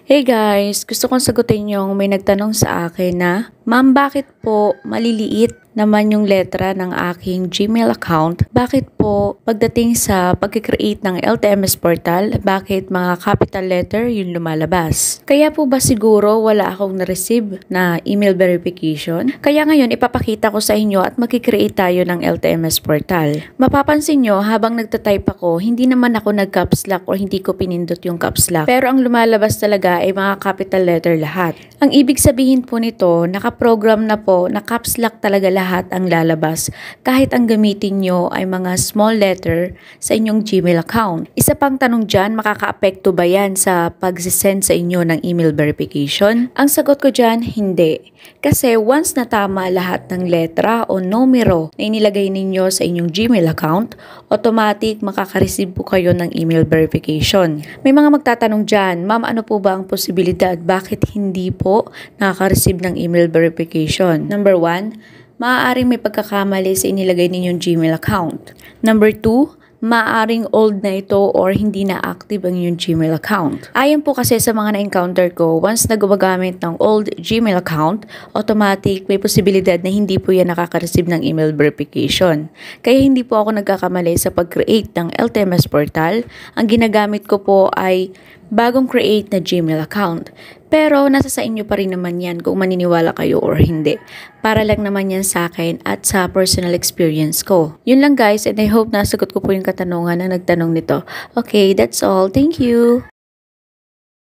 Hey guys, gusto kong sagutin yung may nagtanong sa akin na, Ma'am, bakit po maliliit naman yung letra ng aking Gmail account? Bakit po pagdating sa pag-create ng LTMS portal, bakit mga capital letter yung lumalabas? Kaya po ba siguro wala akong na-receive na email verification? Kaya ngayon ipapakita ko sa inyo at mag-create tayo ng LTMS portal. Mapapansin nyo habang nagtatype ako, hindi naman ako nag-caps lock or hindi ko pinindot yung caps lock. Pero ang lumalabas talaga ay mga capital letter lahat. Ang ibig sabihin po nito, nakaprogram na po na caps lock talaga lahat ang lalabas kahit ang gamitin nyo ay mga small letter sa inyong Gmail account. Isa pang tanong dyan, makaka-apekto ba yan sa pag-send sa inyo ng email verification? Ang sagot ko dyan, hindi. Kasi once na tama lahat ng letra o numero na inilagay ninyo sa inyong Gmail account, automatic makaka-receive po kayo ng email verification. May mga magtatanong dyan, Ma'am, ano po ba ang posibilidad? Bakit hindi po nakaka-receive ng email verification? Number 1, maaaring may pagkakamali sa inilagay ninyong Gmail account. Number 2, maaaring old na ito or hindi na active ang inyong Gmail account. Ayon po kasi sa mga na-encounter ko, once na gumagamit ng old Gmail account, automatic may posibilidad na hindi po yan nakaka-receive ng email verification. Kaya hindi po ako nagkakamali sa pag-create ng LTMS portal. Ang ginagamit ko po ay bagong create na Gmail account. Pero nasa sa inyo pa rin naman yan kung maniniwala kayo or hindi. Para lang naman yan sa akin at sa personal experience ko. Yun lang guys, and I hope nasagot ko po yung katanungan na nagtanong nito. Okay, that's all. Thank you!